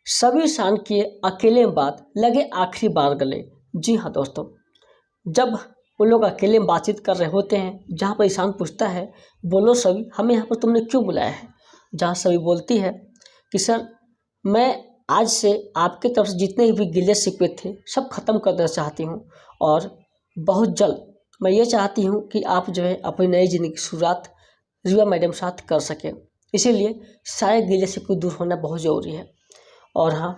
सभी इंसान किए अकेले में बात लगे आखिरी बार गले। जी हाँ दोस्तों, जब वो लोग अकेले में बातचीत कर रहे होते हैं, जहाँ पर ईशान पूछता है बोलो सभी, हमें यहाँ पर तुमने क्यों बुलाया है। जहाँ सभी बोलती है कि सर, मैं आज से आपके तरफ से जितने भी गिले शिकवे थे सब खत्म कर देना चाहती हूँ, और बहुत जल्द मैं ये चाहती हूँ कि आप जो है अपनी नई ज़िंदगी की शुरुआत रिवा मैडम के साथ कर सकें। इसीलिए सारे गिले शिकवे दूर होना बहुत ज़रूरी है। और हाँ,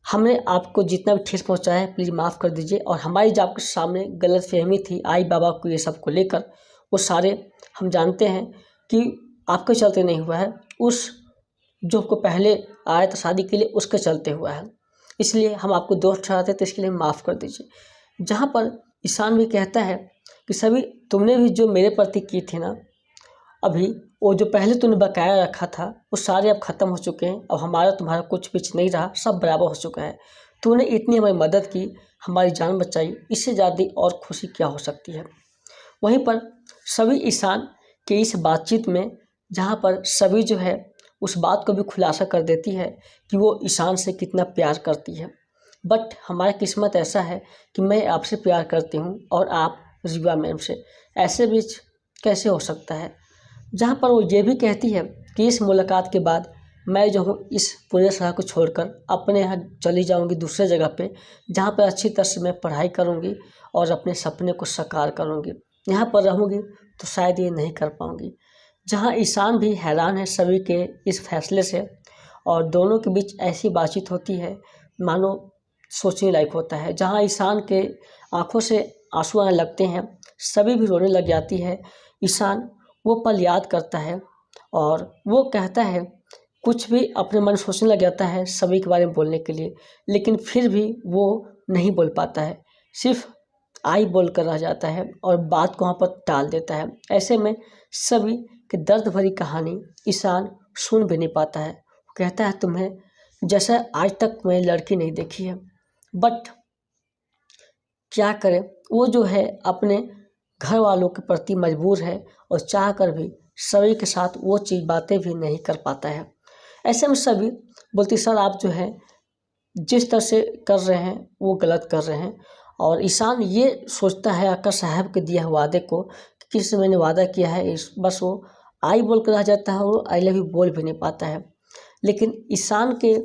हमने आपको जितना भी ठेस पहुंचाया है प्लीज़ माफ़ कर दीजिए, और हमारी जो आपके सामने गलतफहमी थी आई बाबा को ये सब को लेकर, वो सारे हम जानते हैं कि आपके चलते नहीं हुआ है, उस जो को पहले आया था शादी के लिए उसके चलते हुआ है। इसलिए हम आपको दोस्त ठहराते तो इसके लिए माफ़ कर दीजिए। जहाँ पर ईशान भी कहता है कि सभी तुमने भी जो मेरे प्रति की थी ना, अभी वो जो पहले तूने बकाया रखा था वो सारे अब ख़त्म हो चुके हैं। अब हमारा तुम्हारा कुछ पीछ नहीं रहा, सब बराबर हो चुका है। तूने इतनी हमारी मदद की, हमारी जान बचाई, इससे ज़्यादा और खुशी क्या हो सकती है। वहीं पर सभी ईशान के इस बातचीत में, जहाँ पर सभी जो है उस बात को भी खुलासा कर देती है कि वो ईशान से कितना प्यार करती है। बट हमारा किस्मत ऐसा है कि मैं आपसे प्यार करती हूँ और आप रिवा मैम से, ऐसे बीच कैसे हो सकता है। जहाँ पर वो ये भी कहती है कि इस मुलाकात के बाद मैं जो हूँ इस पूरे शहर को छोड़कर अपने यहाँ चली जाऊँगी दूसरे जगह पे, जहाँ पर अच्छी तरह से मैं पढ़ाई करूँगी और अपने सपने को साकार करूँगी। यहाँ पर रहूँगी तो शायद ये नहीं कर पाऊँगी। जहाँ ईशान भी हैरान है सभी के इस फैसले से, और दोनों के बीच ऐसी बातचीत होती है मानो सोचने लायक होता है। जहाँ ईशान के आंखों से आंसू आने लगते हैं, सभी भी रोने लग जाती है। ईशान वो पल याद करता है और वो कहता है, कुछ भी अपने मन में सोचने लग जाता है सभी के बारे में बोलने के लिए, लेकिन फिर भी वो नहीं बोल पाता है, सिर्फ आई बोल कर रह जाता है और बात को वहाँ पर टाल देता है। ऐसे में सभी की दर्द भरी कहानी ईशान सुन भी नहीं पाता है। वो कहता है, तुम्हें जैसा आज तक मैं लड़की नहीं देखी है। बट क्या करे, वो जो है अपने घर वालों के प्रति मजबूर है और चाह कर भी सभी के साथ वो चीज़ बातें भी नहीं कर पाता है। ऐसे में सभी बोलती, सर आप जो है जिस तरह से कर रहे हैं वो गलत कर रहे हैं। और ईशान ये सोचता है अक्कर साहब के दिए हुए वादे को, कि किससे मैंने वादा किया है, इस बस वो आई बोल कर रह जाता है, वो आई लव यू बोल भी नहीं पाता है। लेकिन ईशान के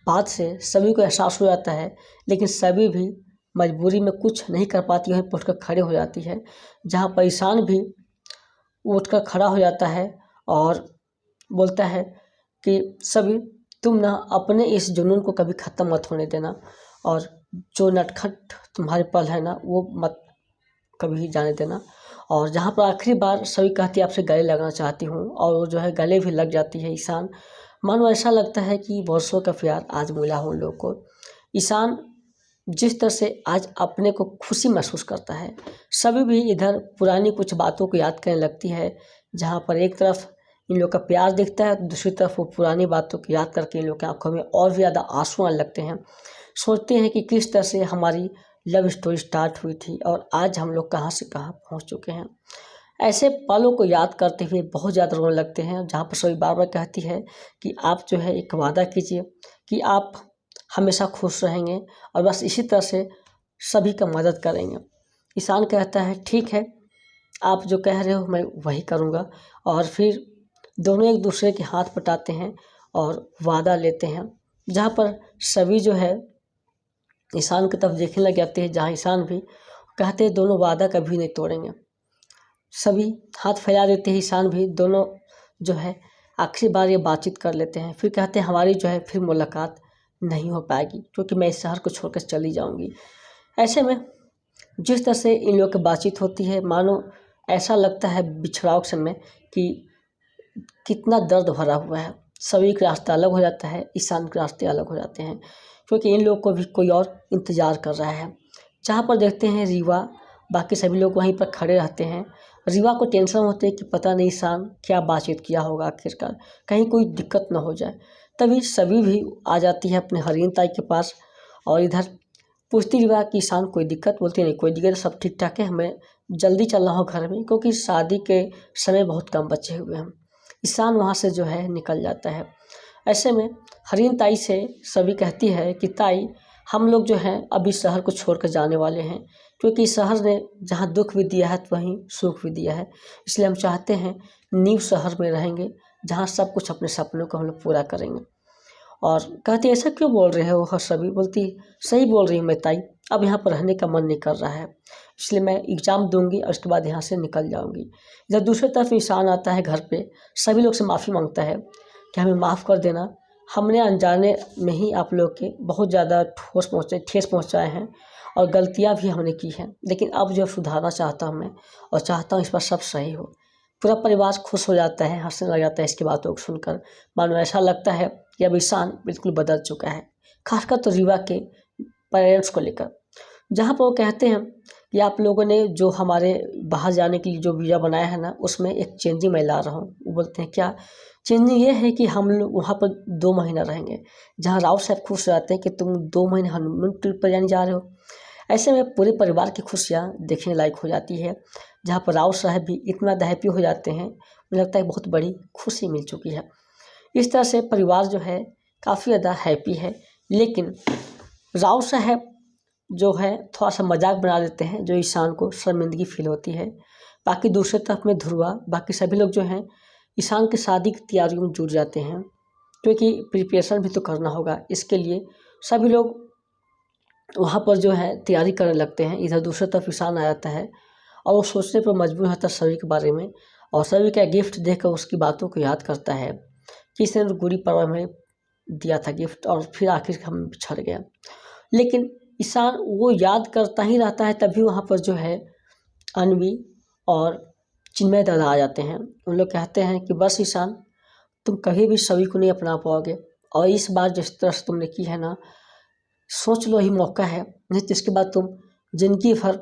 बात से सभी को एहसास हो जाता है, लेकिन सभी भी मजबूरी में कुछ नहीं कर पाती, वहीं उठकर खड़े हो जाती है। जहाँ पर ईशान भी उठकर खड़ा हो जाता है और बोलता है कि सभी तुम ना अपने इस जुनून को कभी ख़त्म मत होने देना, और जो नटखट तुम्हारे पल है ना वो मत कभी जाने देना। और जहाँ पर आखिरी बार सभी कहती है आपसे गले लगना चाहती हूँ, और वो जो है गले भी लग जाती है ईशान। मानो ऐसा लगता है कि वर्षों का प्यार आज मिला हो उन लोगों को। ईशान जिस तरह से आज अपने को खुशी महसूस करता है, सभी भी इधर पुरानी कुछ बातों को याद करने लगती है। जहाँ पर एक तरफ इन लोग का प्यार दिखता है, दूसरी तरफ वो पुरानी बातों को याद करके इन लोग की आंखों में और भी ज़्यादा आंसू आने लगते हैं। सोचते हैं कि किस तरह से हमारी लव स्टोरी स्टार्ट हुई थी और आज हम लोग कहाँ से कहाँ पहुँच चुके हैं। ऐसे पलों को याद करते हुए बहुत ज़्यादा रोने लगते हैं। जहाँ पर सभी बार बार कहती है कि आप जो है एक वादा कीजिए कि आप हमेशा खुश रहेंगे और बस इसी तरह से सभी का मदद करेंगे। ईशान कहता है, ठीक है, आप जो कह रहे हो मैं वही करूँगा। और फिर दोनों एक दूसरे के हाथ पटाते हैं और वादा लेते हैं। जहाँ पर सभी जो है ईशान की तरफ देखने लग जाते हैं, जहाँ ईशान भी कहते हैं दोनों वादा कभी नहीं तोड़ेंगे। सभी हाथ फैला देते हैं, ईशान भी, दोनों जो है आखिरी बार ये बातचीत कर लेते हैं। फिर कहते हैं हमारी जो है फिर मुलाकात नहीं हो पाएगी, क्योंकि मैं इस शहर को छोड़कर चली जाऊंगी। ऐसे में जिस तरह से इन लोगों की बातचीत होती है, मानो ऐसा लगता है बिछड़ाव के समय कि कितना दर्द भरा हुआ है। सभी के रास्ते अलग हो जाता है, ईशान के रास्ते अलग हो जाते हैं, क्योंकि इन लोगों को भी कोई और इंतज़ार कर रहा है। जहाँ पर देखते हैं रीवा, बाकी सभी लोग वहीं पर खड़े रहते हैं। रीवा को टेंशन होती है कि पता नहीं ईशान क्या बातचीत किया होगा आखिरकार, कहीं कोई दिक्कत ना हो जाए। तभी सभी भी आ जाती है अपने हरीन ताई के पास, और इधर पूछती रीवा कि ईशान कोई दिक्कत, बोलती नहीं कोई दिक्कत, सब ठीक ठाक है, हमें जल्दी चलना हो घर में, क्योंकि शादी के समय बहुत कम बचे हुए हैं। ईशान वहाँ से जो है निकल जाता है। ऐसे में हरीन ताई से सभी कहती है कि ताई, हम लोग जो हैं अभी शहर को छोड़कर जाने वाले हैं, क्योंकि शहर ने जहाँ दुख भी दिया है तो वहीं सुख भी दिया है। इसलिए हम चाहते हैं न्यू शहर में रहेंगे, जहाँ सब कुछ अपने सपनों को हम लोग पूरा करेंगे। और कहती ऐसा क्यों बोल रहे हो? सभी बोलती सही बोल रही हूँ मैं ताई, अब यहाँ पर रहने का मन नहीं कर रहा है, इसलिए मैं एग्ज़ाम दूंगी और उसके बाद यहाँ से निकल जाऊंगी। इधर दूसरी तरफ इंसान आता है घर पे, सभी लोग से माफ़ी मांगता है कि हमें माफ़ कर देना, हमने अनजाने में ही आप लोग के बहुत ज़्यादा ठेस पहुँचाए हैं और गलतियाँ भी हमने की हैं, लेकिन अब जो सुधारना चाहता हूँ मैं और चाहता हूँ इस पर सब सही हो। पूरा परिवार खुश हो जाता है, हंसने लग जाता है इसकी बातों को सुनकर। मानो ऐसा लगता है कि अब ईशान बिल्कुल बदल चुका है, खासकर तो रीवा के पेरेंट्स को लेकर, जहाँ पर वो कहते हैं कि आप लोगों ने जो हमारे बाहर जाने के लिए जो वीज़ा बनाया है ना, उसमें एक चेंजिंग मैं ला रहा हूँ। वो बोलते हैं क्या चेंजिंग? ये है कि हम लोग वहाँ पर 2 महीना रहेंगे, जहाँ राव साहब खुश रहते हैं कि तुम 2 महीने हनीमून ट्रिप पर जाने जा रहे हो। ऐसे में पूरे परिवार की खुशियाँ देखने लायक हो जाती है, जहाँ पर राव साहब भी इतना हैप्पी हो जाते हैं, मुझे लगता है बहुत बड़ी खुशी मिल चुकी है। इस तरह से परिवार जो है काफ़ी ज़्यादा हैप्पी है। लेकिन राव साहब जो है थोड़ा सा मजाक बना देते हैं, जो ईशान को शर्मिंदगी फील होती है। बाकी दूसरे तरफ में ध्रुवा, बाकी सभी लोग जो हैं ईशान की शादी की तैयारियों में जुट जाते हैं, क्योंकि प्रिपरेशन भी तो करना होगा। इसके लिए सभी लोग वहाँ पर जो है तैयारी करने लगते हैं। इधर दूसरी तरफ ईशान आ जाता है और वो सोचने पर मजबूर होता है सभी के बारे में, और सभी का गिफ्ट देखकर उसकी बातों को याद करता है कि इसने गुड़ी पड़वा में दिया था गिफ्ट और फिर आखिर हम बिछड़ गया। लेकिन ईशान वो याद करता ही रहता है, तभी वहाँ पर जो है अन्वी और चिन्मय दादा आ जाते हैं। उन लोग कहते हैं कि बस ईशान, तुम कभी भी सभी को नहीं अपना पाओगे, और इस बार जिस तरह से तुमने की है ना, सोच लो ही मौका है, नहीं तो इसके बाद तुम जिंदगी भर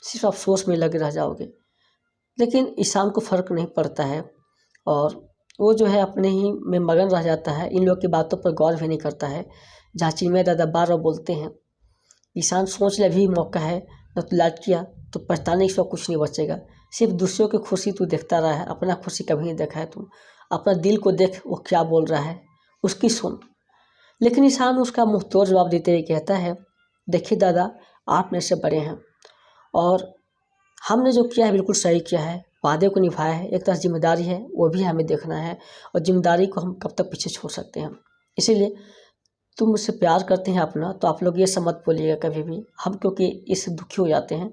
सिर्फ अफसोस में लगे रह जाओगे। लेकिन ईशान को फ़र्क नहीं पड़ता है और वो जो है अपने ही में मगन रह जाता है, इन लोग की बातों पर गौर भी नहीं करता है। जहाँ चिन्मय दादा बार बार बोलते हैं ईशान सोच ले, अभी मौका है, न तो लाट किया तो पछताने के सिवा कुछ नहीं बचेगा। सिर्फ दूसरों की खुशी तू देखता रहा है, अपना खुशी कभी नहीं देखा है तू। अपना दिल को देख, वो क्या बोल रहा है उसकी सुन। लेकिन ईशान उसका मुँह तोड़ जवाब देते हुए कहता है, देखिए दादा, आप मेरे से बड़े हैं और हमने जो किया है बिल्कुल सही किया है, वादे को निभाया है। एक तरह जिम्मेदारी है, वो भी हमें देखना है, और जिम्मेदारी को हम कब तक पीछे छोड़ सकते हैं। इसीलिए तुम मुझसे प्यार करते हैं अपना, तो आप लोग ये सब मत बोलिएगा कभी भी, हम क्योंकि इससे दुखी हो जाते हैं।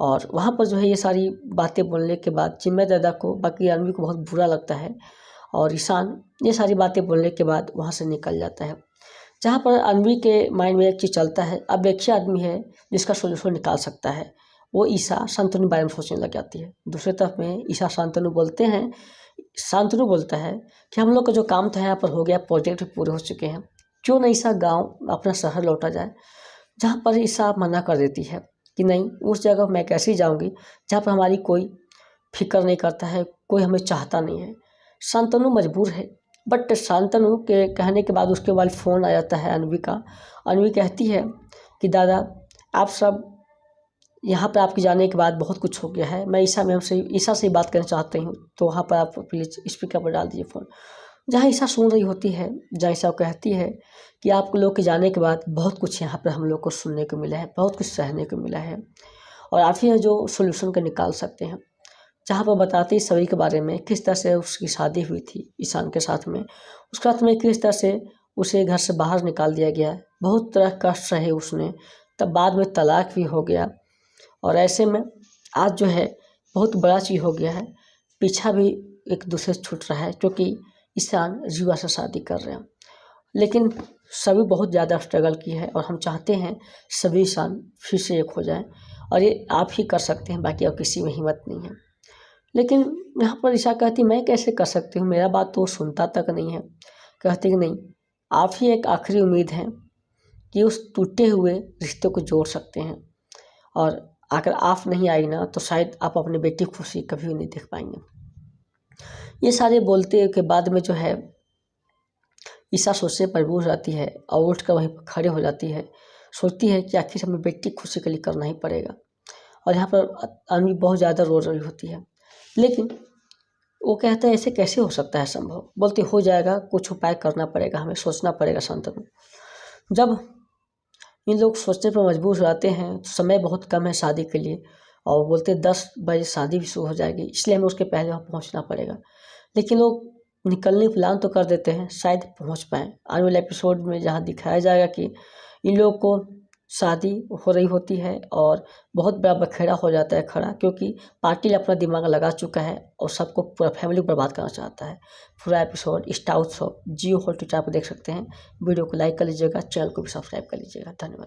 और वहाँ पर जो है ये सारी बातें बोलने के बाद चिन्मय दादा को, बाकी अन्वी को बहुत बुरा लगता है, और ईशान ये सारी बातें बोलने के बाद वहाँ से निकल जाता है। जहाँ पर अन्वी के माइंड में एक चीज़ चलता है, अब एक ही आदमी है जिसका सोल्यूशन निकाल सकता है, वो ईशा शांतनु बारे में सोचने लग जाती है। दूसरी तरफ में ईशा शांतनु बोलते हैं, शांतनु बोलता है कि हम लोग का जो काम था यहाँ पर हो गया, प्रोजेक्ट भी पूरे हो चुके हैं, क्यों ना ईशा गाँव अपना शहर लौटा जाए। जहाँ पर ईशा मना कर देती है कि नहीं, उस जगह मैं कैसे जाऊँगी जहाँ पर हमारी कोई फिक्र नहीं करता है, कोई हमें चाहता नहीं है। शांतनु मजबूर है, बट शांतनु के कहने के बाद उसके बाद फ़ोन आ जाता है अन्वी का। अन्वी कहती है कि दादा, आप सब यहाँ पर आपके जाने के बाद बहुत कुछ हो गया है, मैं ईशा से ही बात करना चाहती हूँ, तो वहाँ पर आप प्लीज़ स्पीकर पर डाल दीजिए फ़ोन। जहाँ ईशा सुन रही होती है, जहाँ ईशा कहती है कि आप लोग के जाने के बाद बहुत कुछ यहाँ पर हम लोग को सुनने को मिला है, बहुत कुछ सहने को मिला है, और आप ही हैं जो सोल्यूशन को निकाल सकते हैं। जहाँ पर बताती सभी के बारे में, किस तरह से उसकी शादी हुई थी ईशान के साथ में, उसके साथ में किस तरह से उसे घर से बाहर निकाल दिया गया, बहुत तरह कष्ट सहे उसने, तब बाद में तलाक भी हो गया, और ऐसे में आज जो है बहुत बड़ा चीज़ हो गया है, पीछा भी एक दूसरे से छूट रहा है, क्योंकि ईशान रीवा से शादी कर रहे हैं। लेकिन सभी बहुत ज़्यादा स्ट्रगल की है, और हम चाहते हैं सभी ईशान फिर से एक हो जाएं, और ये आप ही कर सकते हैं, बाकी और किसी में हिम्मत नहीं है। लेकिन यहाँ पर ईशा कहती, मैं कैसे कर सकती हूँ, मेरा बात तो वो सुनता तक नहीं है। कहती कि नहीं, आप ही एक आखिरी उम्मीद है कि उस टूटे हुए रिश्ते को जोड़ सकते हैं, और अगर आप नहीं आई ना, तो शायद आप अपने बेटी की खुशी कभी नहीं देख पाएंगे। ये सारे बोलते के बाद में जो है ईशा सोचने पर मजबूर हो जाती है, और उठ कर वहीं पर खड़े हो जाती है, सोचती है कि आखिर हमें बेटी की खुशी के लिए करना ही पड़ेगा। और यहाँ पर अन्वी बहुत ज़्यादा रो रही होती है। लेकिन वो कहते हैं ऐसे कैसे हो सकता है संभव। बोलते हो जाएगा, कुछ उपाय करना पड़ेगा, हमें सोचना पड़ेगा शांतनु। जब इन लोग सोचने पर मजबूर हो जाते हैं तो समय बहुत कम है शादी के लिए, और बोलते 10 बजे शादी भी शुरू हो जाएगी, इसलिए हमें उसके पहले वहाँ पहुँचना पड़ेगा। लेकिन लोग निकलने प्लान तो कर देते हैं, शायद पहुँच पाएँ। आने वाले एपिसोड में जहाँ दिखाया जाएगा कि इन लोगों को शादी हो रही होती है और बहुत बड़ा बखेड़ा हो जाता है खड़ा, क्योंकि पाटिल अपना दिमाग लगा चुका है और सबको पूरा फैमिली को बर्बाद करना चाहता है। पूरा एपिसोड स्टार उत्सव जियो हॉटस्टार पर देख सकते हैं। वीडियो को लाइक कर लीजिएगा, चैनल को भी सब्सक्राइब कर लीजिएगा। धन्यवाद।